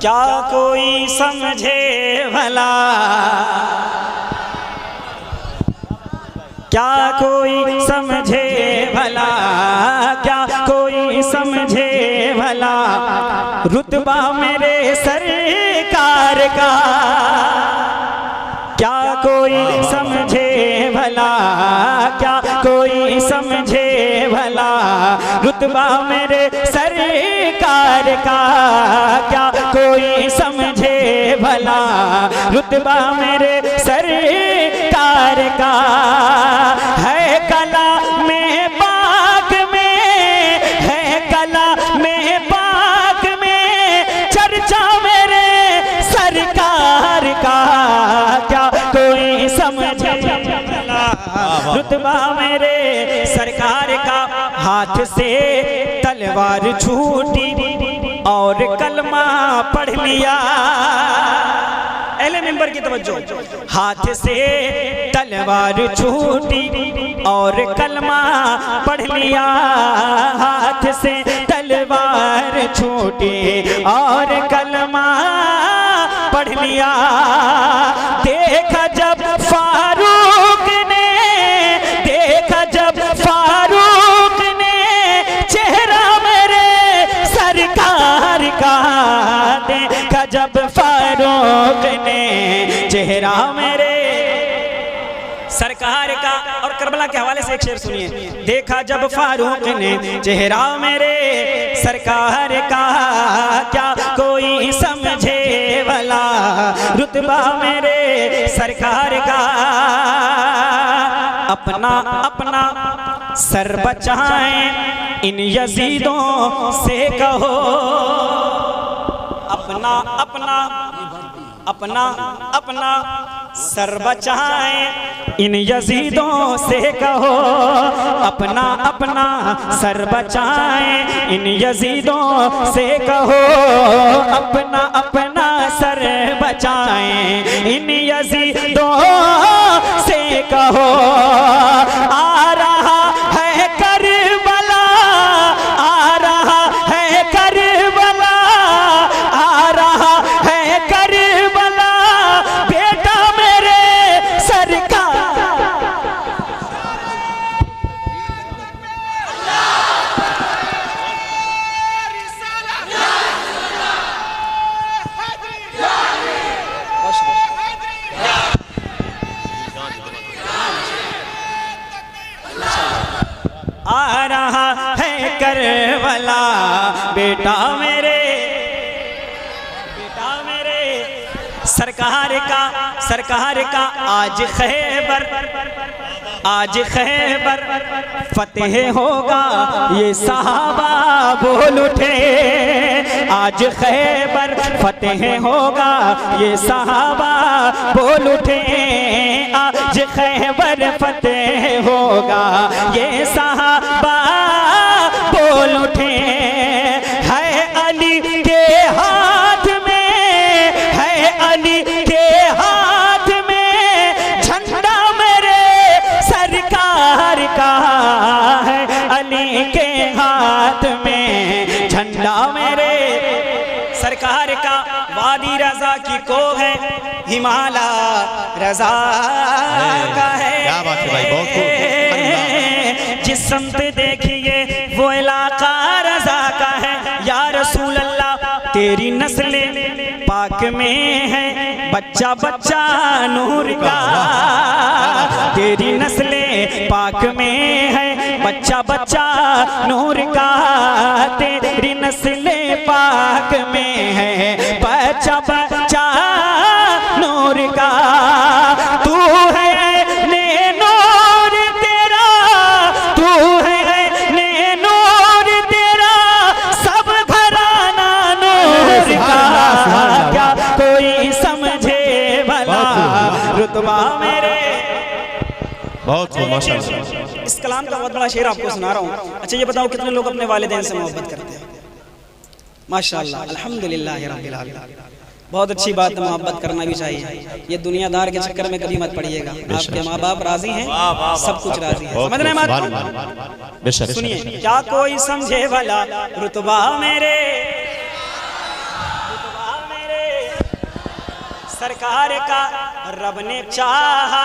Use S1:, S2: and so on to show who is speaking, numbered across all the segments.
S1: क्या कोई समझे भला, क्या कोई समझे भला, क्या कोई समझे भला रुतबा मेरे सरकार का, क्या कोई समझे भला, क्या कोई समझे भला रुतबा मेरे सरकार का, क्या कोई समझे भला रुतबा मेरे सरकार का। है कला में पाक में, है कला में पाक में चर्चा मेरे सरकार का, क्या कोई समझे भला रुतबा मेरे सरकार का। हाथ से तलवार छूटी और कलमा पढ़ लिया, अहले मिंबर की तवज्जो। हाथ से तलवार छूटी और कलमा पढ़ लिया, हाथ से तलवार छूटी और कलमा पढ़ लिया। देखा जब फारूक ने, देखा जब फारूक ने चेहरा मेरे सरकार का, देखा जब फारूक ने चेहरा मेरे सरकार का। और करबला के हवाले से एक शेर सुनिए। देखा जब फारूक ने चेहरा मेरे सरकार का, क्या कोई समझे भला रुतबा मेरे सरकार का। अपना अपना सर बचाएं इन यजीदों से कहो, अपना अपना अपना अपना सर बचाएं इन यजीदों से कहो, अपना अपना सर बचाएं इन यजीदों से कहो, अपना अपना सर बचाएं इन यजीदों से कहो। आ रहा है करबला, आ रहा है करबला, आ रहा है करबला बेटा मेरे सरकार। आ रहा है करबला बेटा मेरे, बेटा मेरे सरकार का, सरकार का। आज खैबर, आज खैबर फतेह होगा ये सहाबा बोल उठे, आज खैबर फतेह होगा ये सहाबा बोल उठे, आज खैबर फतेह होगा ये सहाबा बोल उठे। है अली के हाथ में, है अली के हाथ में झंडा मेरे सरकार का, है अली के हाथ में झंडा मेरे सरकार का। वादी रजा की को है हिमालय रजा का है,
S2: क्या बात है भाई, बहुत खूब।
S1: जिस संत देखिए वो इलाका रजा का है। या रसूल अल्लाह तेरी नस्ले पाक में है बच्चा बच्चा नूर का, तेरी नस्ले पाक में है बच्चा बच्चा नूर का, तेरी नस्ले पाक में है बच्चा बच्चा नूर का। तू है ने नूर तेरा, तू है ने नूर तेरा सब घराना नूर का, क्या कोई समझे भला रुतबा मेरे।
S2: बहुत खूब माशाअल्लाह।
S1: इस कलाम का बहुत बड़ा शेर आपको सुना रहा हूँ। अच्छा ये बताओ कितने लोग अपने वालिदैन से मोहब्बत करते हैं? माशाअल्लाह, अल्हम्दुलिल्लाह रब्बिल आलमीन। बहुत अच्छी बात है, मोहब्बत करना भी चाहिए। ये दुनियादार के चक्कर में कभी मत पड़िएगा। आपके माँ बाप राजी हैं, सब कुछ राजी है। समझ रहे हैं? सुनिए, क्या कोई समझे भला रुतबा मेरे, रुतबा सरकार का रब ने चाहा,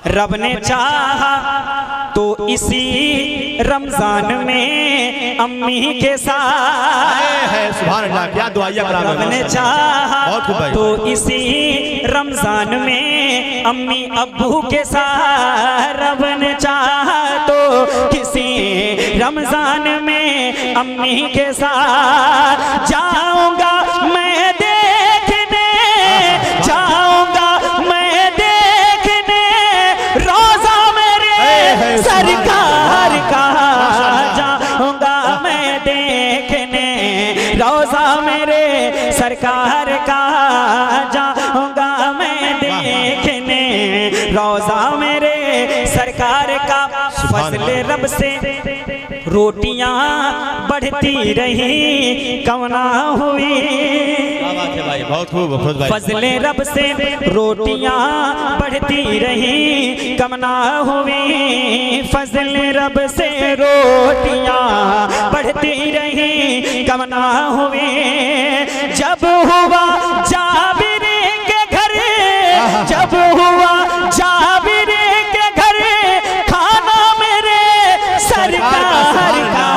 S1: रब ने चाहा तो इसी रमजान में अम्मी के साथ
S2: है सुभान अल्लाह, क्या दुआया कलाम है।
S1: रब ने चाहा
S2: बहुत खूब भाई।
S1: तो इसी रमजान में अम्मी अब्बू के साथ, रब ने चाहा तो किसी रमजान में अम्मी के साथ जाऊंगा मैं देखने, जाऊंगा मैं देखने रोजा मेरे सरकार का, जाऊंगा मैं देखने रोजा मेरे सरकार का, जाऊंगा मैं देखने रोजा मेरे सरकार का। फजल रब से रोटियां बढ़ती रही कवना हुई,
S2: बहुत खूब भाई।
S1: फजल रब से रोटियां बढ़ती रही कमना हुई, फजल रब से रोटियां बढ़ती रही कमना हुई। जब हुआ जाबिर के घर, जब हुआ जाबिर के घर खाना मेरे सरकार का,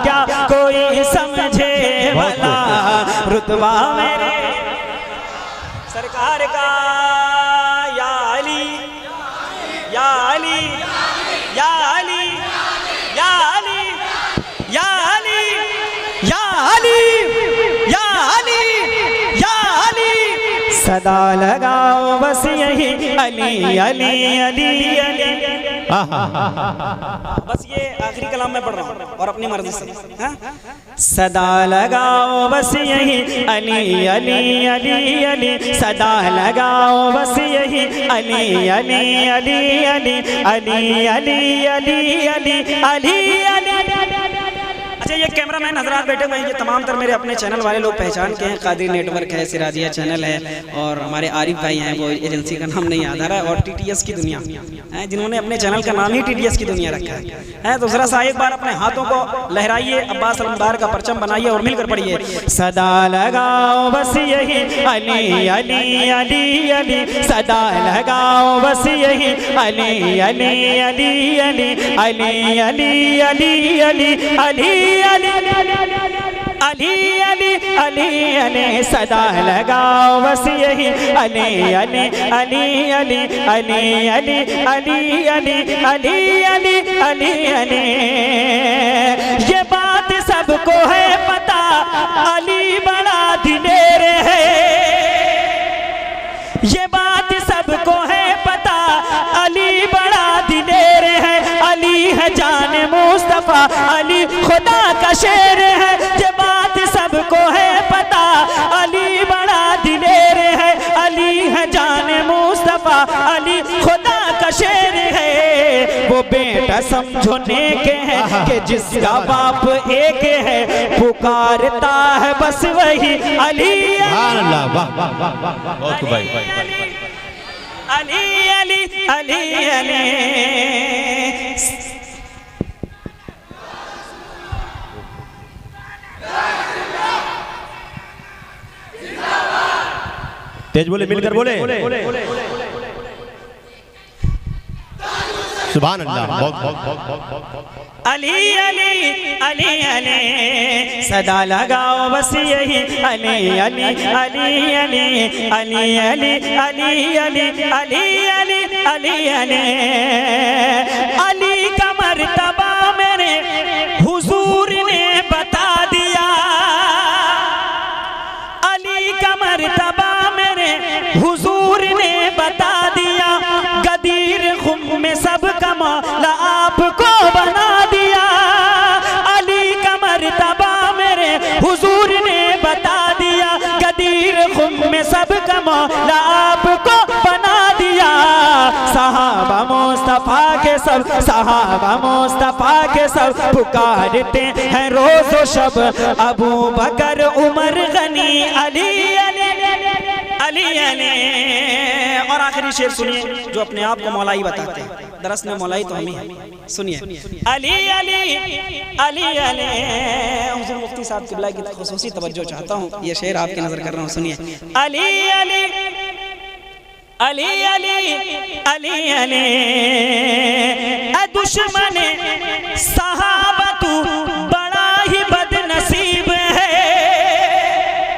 S1: क्या कोई समझे भला रुतबा मेरे सरकार का। या अली या अली या अली या अली या अली या अली या अली या अली, सदा लगाओ बस यही अली अली अली अली। बस ये आखिरी कलाम में पढ़ रहा हूँ और अपनी मर्जी से। हाँ? सदा लगाओ बस यही अली अली अली अली, सदा लगाओ बस यही अली अली अली अली अली अली अली अली अली अली। अच्छा ये कैमरामैन हजरात बैठे हुए हैं, ये तमाम तर मेरे अपने चैनल वाले लोग पहचान के हैं। कादरी नेटवर्क है, सिराजिया चैनल है, और हमारे आरिफ भाई हैं, वो एजेंसी का नाम नहीं याद आ रहा है, और टीटीएस की दुनिया है, जिन्होंने अपने चैनल का नाम ही टीटीएस की दुनिया रखा है। तो जरा सा एक बार अपने हाथों को लहराइए, अब्बास अलमदार का परचम बनाइए और मिलकर पढ़िए। सदा लगाओ बस यही अली अली अली अली, सदा लगाओ बस यही अली अली अली अली अली अली अली अली अली अली अली अली अली अली, सदा लगाओ बस यही अली अली अली अली अली अली अली अली अली अली अली अली। ये बात सबको है पता अली बड़ा दिलेर है, ये बात सबको है पता अली बड़ा दिलेर है, अली है जान मुस्तफा अली खुदा का शेर है। ये बात सबको है पता अली बड़ा दिलेर है, अली है जान मुस्तफा अली खुदा का शेर है। वो बेटा समझो नेक है कि जिसका बाप एक है, पुकारता है बस वही अली अली अली अली अली।
S2: तेज बोले, मिलकर बोले सुभान अल्लाह। बहुत
S1: अली अली अली अली, सदा लगाओ बस यही अली अली अली अली अली अली अली अली अली अली अली अली। अली का मर्तबा मेरे हुजूर ने बता दिया, अली का मर्तबा मेरे हुजूर ने बता दिया, गदीर खुम में सब का मौला आपको बना दिया। अली का मर्तबा मेरे हुजूर ने बता दिया, गदीर खुम में सब का मौला आपको बना दिया। सहाबा मुस्तफा के सब, सहाबा मुस्तफा के सब पुकारते हैं रोज़ो शब, अबू बकर उमर गनी अली अली अली अली। और आखिरी शेर सुनिए जो अपने आप को मौलाई बताते हैं। दरअसल में मौलाई तो हम ही हैं। सुनिए, अली अली अली अली, हुजूर मुफ्ती साहब किबला की खुसूसी तवज्जो चाहता हूँ, ये शेर आपकी नजर कर रहा हूँ, सुनिए। अली अली अली अली अली अली, दुश्मन सहाबा तू बड़ा ही बदनसीब है।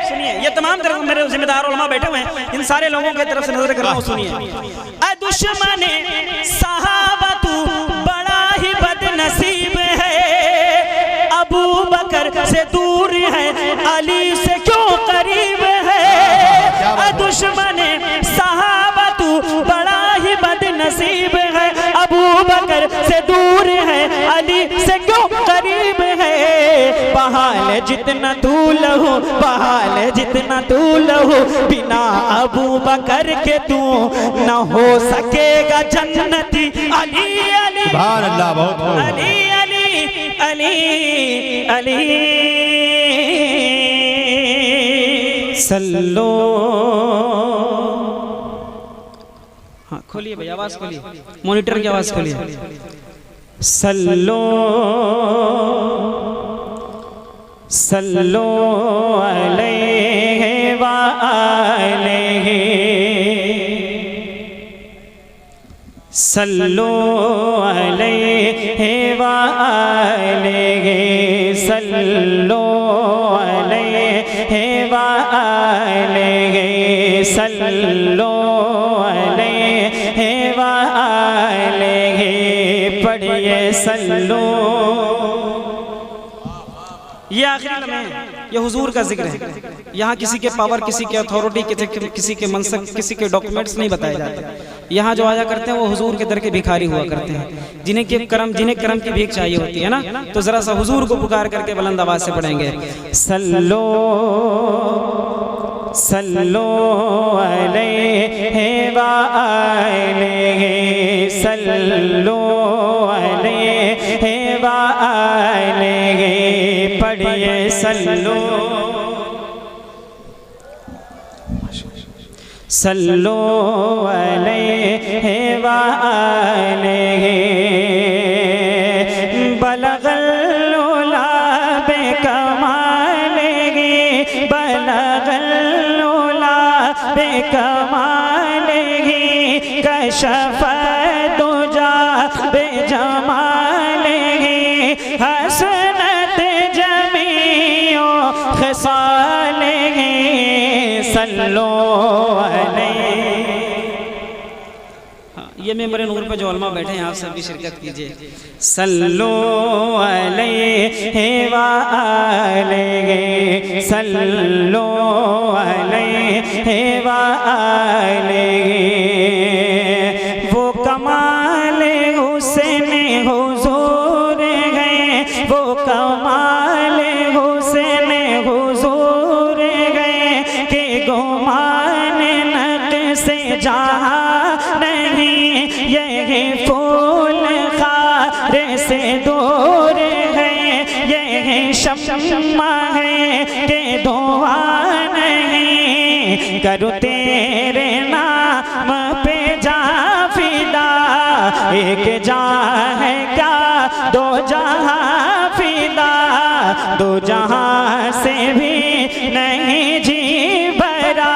S1: सुनिए, ये तमाम तरह मेरे जिम्मेदार उलमा बैठे हुए हैं, इन सारे लोगों की तरफ से नजर कर रहा हूँ, सुनिए। दुश्मन सहाबा तू बड़ा ही बदनसीब है, अबू बकर से दूर है, अली से क्यों करीब है। दुश्मन सहाबा तू बड़ा ही बदनसीब है, अबू बकर से दूर है, अली से क्यों करीब है। बहाल जितना तू लहू, बहाल जितना तू लहू, बिना अबू बकर के तू न हो सकेगा जन्नती। अली अली
S2: सुभान अल्लाह, बहुत खूब।
S1: अली अली अली अली, सल्लो। हाँ खोलिए भाई, आवाज खोलिए, मॉनिटर की आवाज खोलिए। सल्लो सल्लो अलैहि व आलिहि, सल्लो अलैहि व आलिहि, सल्लो अलैहि व आलिहि, सल्लो अलैहि व आलिहि, पढ़िए सल्लो। ये आखिरी लम्हे है, ये हुजूर का जिक्र है। यहाँ किसी के पावर, किसी के अथॉरिटी, किसी के मनसब, किसी के डॉक्यूमेंट्स नहीं बताए जाते। यहाँ जो आया करते हैं वो हुजूर के दर के भिखारी हुआ करते हैं, जिन्हें करम की भीख चाहिए होती है ना। तो जरा सा हुजूर को पुकार करके बुलंद आवाज से पढ़ेंगे, सल्लो सल्लो अलैहि व आलिहि, सल्लो अलैहि व आलिहि, पढ़िए सल्लो सल्लो अलैहि व आलिहि, बलगल उला बेकमालिहि, बलगल उला बेकमालिहि, कशफ दुजा बेजमालिहि, हसनत जमीओ खसालिहि, सल्लो अलैहि। ये मेरे नूर पे जो उलमा बैठे हैं, आप सब भी शिरकत कीजिए। सल्लो अलैहि व आलिहि, सल्लो अलैहि व आलिहि, वो कमाल हुस्न हुजूर है, वो कमाल हुस्न हुजूर है, के गुमान नक से जहाँ नहीं, यही फूल खारे से दूर है, यही शम्मा है के धुआं नहीं। करूँ तेरे नाम पे जा फिदा, एक जहाँ है क्या दो जहाँ फिदा, दो जहाँ से भी नहीं जी भरा।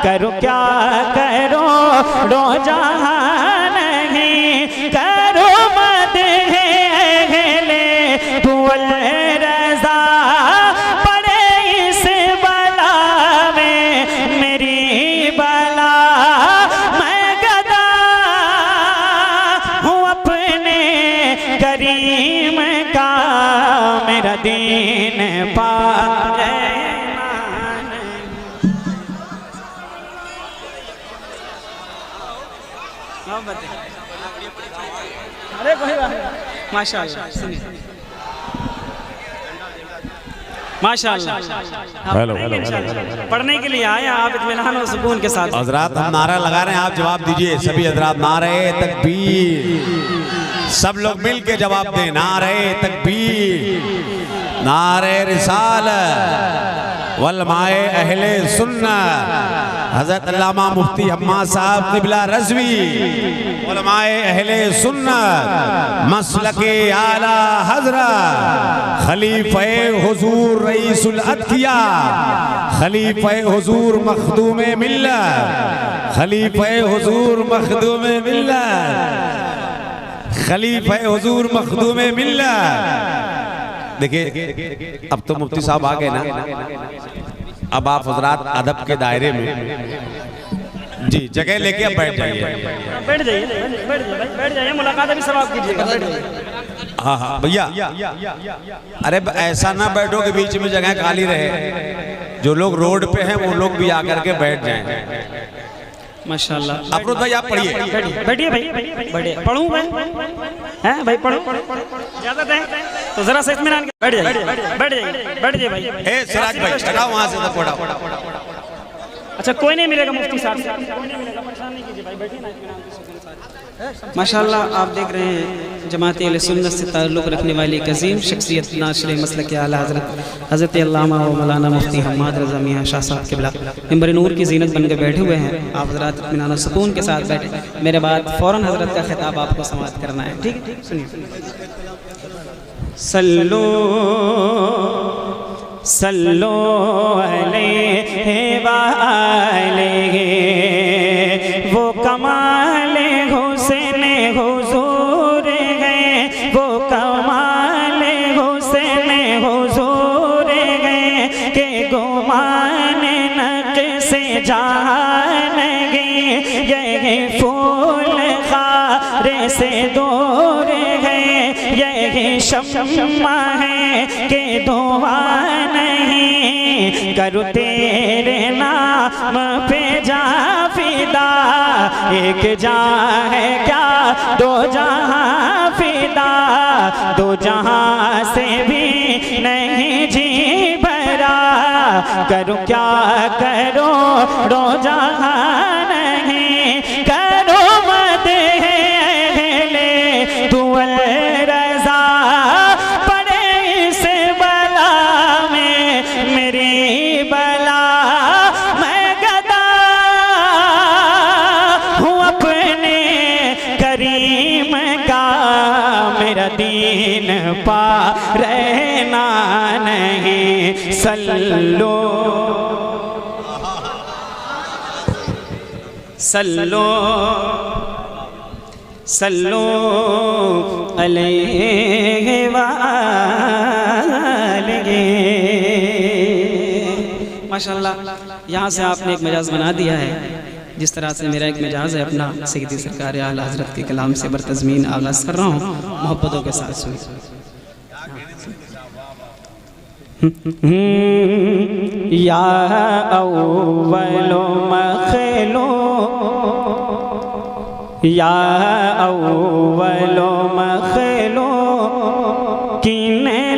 S1: करो क्या करो दो जहाँ नहीं, करो मत है अहले बुल रज़ा, पड़े इस बला में मेरी बला। मैं गदा हूँ अपने करीम का, मेरा दीन पा अरे कोई बात नहीं, माशाअल्लाह। सुनिए माशाअल्लाह,
S2: हेलो हेलो
S1: पढ़ने के लिए आए आप इत्मीनान और सुकून के साथ।
S2: हजरात हम नारा लगा रहे हैं, आप जवाब दीजिए। सभी हजरात नारे तकबीर, सब लोग मिल के जवाब दें। नारे तकबीर, नारे रिसालत, वलमाए अहले सुन्नत हजरत अल्लामा मुफ्ती हम्मा साहब क़िबला रज़वी, उलमाए अहले सुन्नत मसलके आला हज़रत खलीफे हुजूर रईसुल अदकिया, खलीफे हुजूर मखदूमे मिल्लत, खलीफे हुजूर मखदूमे मिल्लत, खलीफे हुजूर मखदूमे मिल्लत। देखिए अब तो मुफ्ती साहब आ गए ना, अब आप हजरात अदब के दायरे में जी जगह लेके अब बैठ जाइए,
S1: बैठ जाइए, बैठ जाइए, मुलाकात अभी सवाब कीजिएगा, बैठ जाइए।
S2: हाँ हाँ भैया, अरे ऐसा ना बैठो कि बीच में जगह खाली रहे, जो लोग रोड पे हैं वो लोग भी आकर के बैठ जाएं।
S1: माशाल्लाह।
S2: अफरोज भाई आप पढ़िए,
S1: बैठिए भाई, बैठिए। पढ़ूं मैं, हैं भाई पढ़ो, इजाजत है तो जरा सा इत्मीनान के बैठ जाइए, बैठ जाइए, बैठ जाइए भाई।
S2: ए सिराज भाई हटाओ वहां से, तो पढ़ाओ।
S1: अच्छा कोई नहीं मिलेगा मुफ्ती साहब से, कोई नहीं मिलेगा, परेशान नहीं कीजिए भाई, बैठिए ना इत्मीनान के सुकून साथ। माशाल्लाह आप देख रहे हैं जमात अहले सुन्नत से ताल्लुक़ रखने वाली एक अज़ीम शख्सियत नाशिर मसलक आला हज़रत अल्लामा व मौलाना मुफ्ती हम्माद रज़ा मियां शाह साहब क़िबला मिंबर नूर की ज़ीनत बन के बैठे हुए हैं। आप हज़रात इत्मीनान सुकून के साथ बैठे, मेरे बाद फ़ौरन हज़रत का खिताब आपको समाअत करना है, ठीक है? सुनिए। सल्लो सल्लो अलैहि वालैहि, वो कमाल हुस्न हुजूर है, वो कमाल हुस्न हुजूर है के गुमान नक़्श जानगी, यही फूल खार से दूर है, यही शम्मा है के दुआ नहीं, करूँ तेरे नाम पे जा फिदा, एक जहाँ है क्या दो जहाँ फिदा, दो जहाँ से भी नहीं जी भरा, करूँ क्या करो दो जहाँ नहीं, करो मत है अहले दुअल रज़ा, पड़े इस बला में मेरी बला, मैं गदा हूँ अपने करीम का, मेरा दीन पा रहना नहीं, सल्लो सल्लो सल्लो अलैहि वालैहि। माशाल्लाह यहाँ से आपने एक मजाज बना दिया है, जिस तरह से मेरा एक मिजाज है अपना सैयदी सरकार आला हज़रत के कलाम से बरतज़मीन आगाज़ कर रहा हूँ, मोहब्बतों के साथ सुनिए। या अव्वलो मख़लूक़, या अव्वलो मख़लूक़िन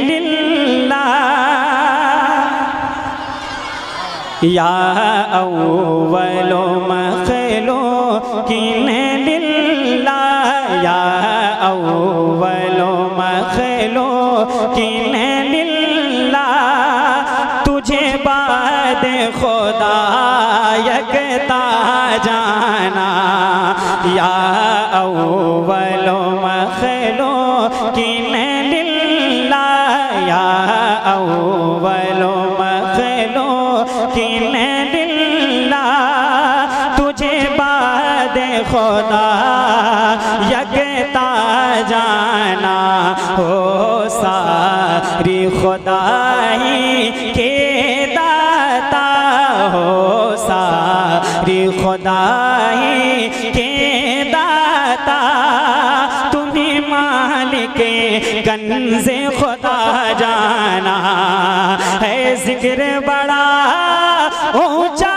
S1: लिल्लाह, या अव्वलो मख़लूक़िन लिल्लाह, या अव्वलो मख़लूक़िन लिल्लाह, तुझे बाद खुदा यकता जाना, या अव्वलो मख़लूक़िन लिल्लाह, या अव्वलो मख़लूक़िन लिल्लाह, तुझे बाद खुदा यकता जाना, हो सारी खुदाई के दाता, हो सारी खुदाई के दाता, तुम्हें मालिके कंज़े खुदा जाना है, जिक्र बड़ा ऊंचा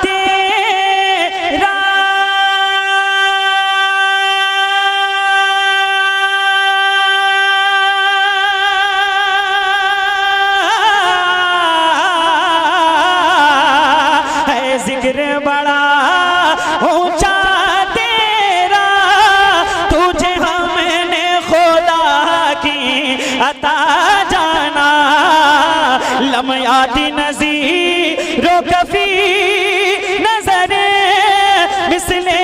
S1: तेरा, है जिक्र बड़ा ऊंचा तेरा, तुझे हमने खुदा की अता जाना, लम याती नज़ीरो कफी नजरे मिसले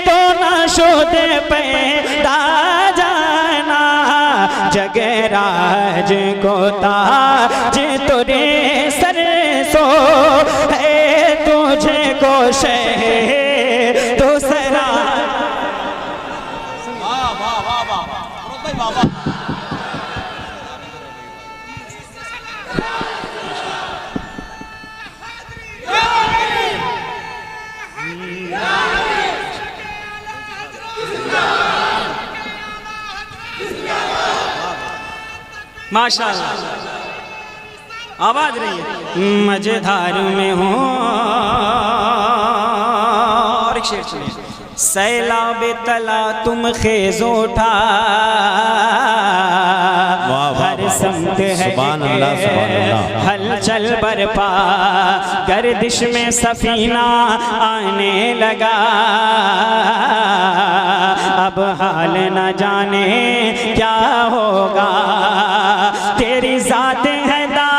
S1: तो ना शोदे पैदा जाना जगराज को ताज तुरे सर सो है तुझे को शह तो सरा। माशाअल्लाह आवाज रही है। मजेदार में हो और एक शेर सुनिए। सैलाब तला तुम खेज उठा हर समत है हलचल बरपा गर्दिश में सफीना आने लगा अब हाल न जाने क्या होगा तेरी जात है दा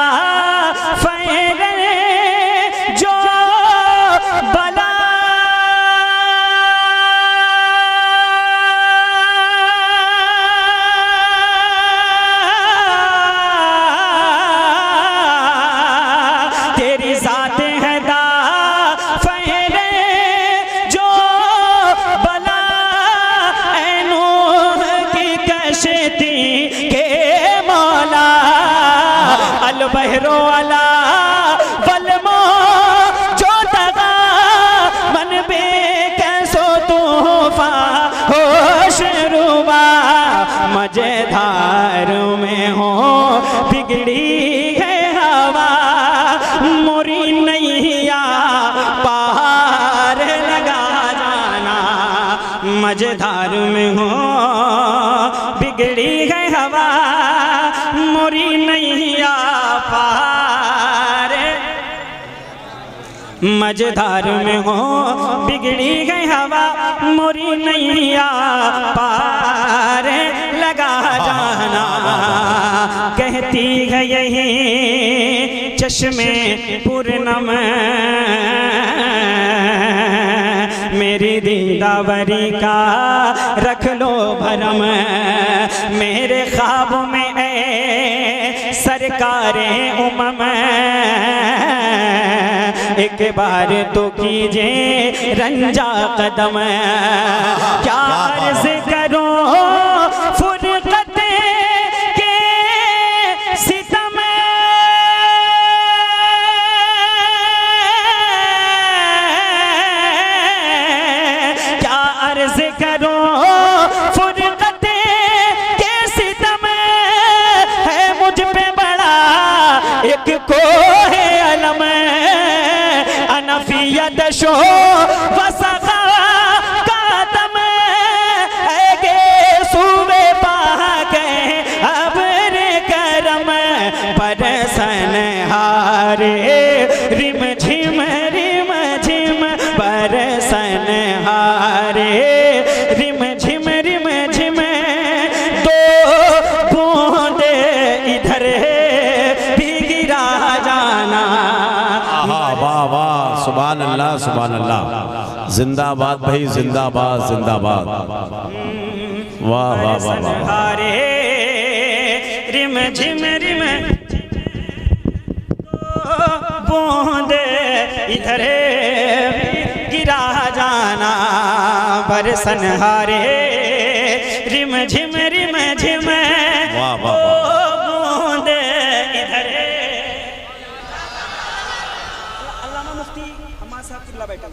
S1: फैगरे जो बला तेरी जात है दा फैगरे जो बला ऐनो की कशती के मौला अलबहरो अला बलमो जो दगा मन बे कैसो तूफा होश रुबा मजेदार में हो बिगड़ी है हवा मोरी नैया पार लगा जाना मजेदार में हो बिगड़ी है हवा मोरी नैया पार मजेदार में हो बिगड़ी गई हवा मोरी नैया पार लगा जाना कहती है यही चश्मे पूर्णम मेरी दीदावरी का रख लो भरम मेरे ख्वाब में ऐ सरकारे उमम एक बार तो कीजिए रंजा कदम क्या अर्ज करो फुरकत के सितम क्या अर्ज करो फुरकत के सितम है मुझ पे बड़ा एक कोहे अलम अनफियदशो वसका कादम ऐगे सूबे पाके अब्र करम परसन हारे रिम झिम परसन हारे रिम झिम दो बूंदे इधर भी गिरा जाना।
S2: वाह वाह सुभान अल्लाह सुभान अल्लाह जिंदाबाद भाई जिंदाबाद जिंदाबाद वाह वाह वाह वाह
S1: हारे रिम झिम बूंदे इधर गिरा जाना बरसन हारे रिम झिम
S2: वाह वाह वाह
S1: बूंदे इधर। अल्लामा मुफ्ती हमारे साथ किबला बैठा है।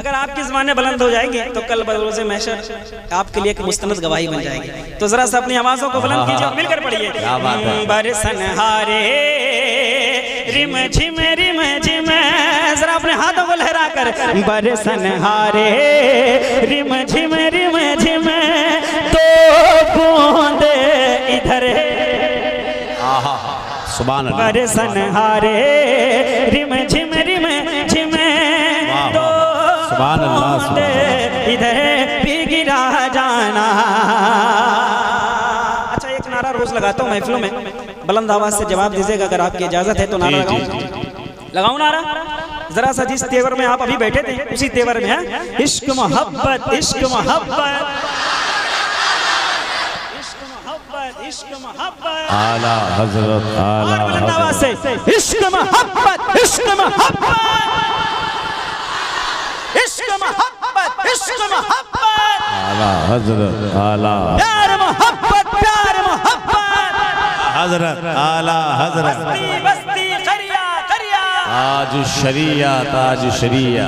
S1: अगर आपकी ज़बानें बुलंद हो जाएंगी तो कल बरोज़ महशर आपके लिए एक मुस्तनद गवाही बन जाएगी। तो जरा सा अपनी आवाज़ों को बुलंद कीजिए और मिलकर पढ़िए। बरसन हारे रिम झिम जरा अपने हाथों को लहरा कर बरसन हारे रिम झिम तो बूंद इधर
S2: सुभान अल्लाह
S1: बरसन हारे रिम झिम तो
S2: सुभान अल्लाह
S1: इधर भी गिरा जाना। अच्छा एक नारा रोज लगाता हूँ महफिलों में बुलंद आवाज से जवाब दीजिएगा अगर आपकी इजाजत है तो नारा लगाऊं। लगाऊं नारा? जरा सा जिस तेवर में आप अभी बैठे थे उसी तेवर में है इश्क मोहब्बत इश्क मोहब्बत इश्क मोहब्बत इश्क मोहब्बत।
S2: आला हजरत आला
S1: बुलंद आवाज से इश्क मोहब्बत इश्क मोहब्बत इश्क मोहब्बत इश्क मोहब्बत।
S2: आला हजरत आला
S1: प्यार मोहब्बत प्यार मोहब्बत।
S2: हजरत आला हजरत
S1: बस्ती बस्ती करिया करिया
S2: ताज शरिया ताज शरिया।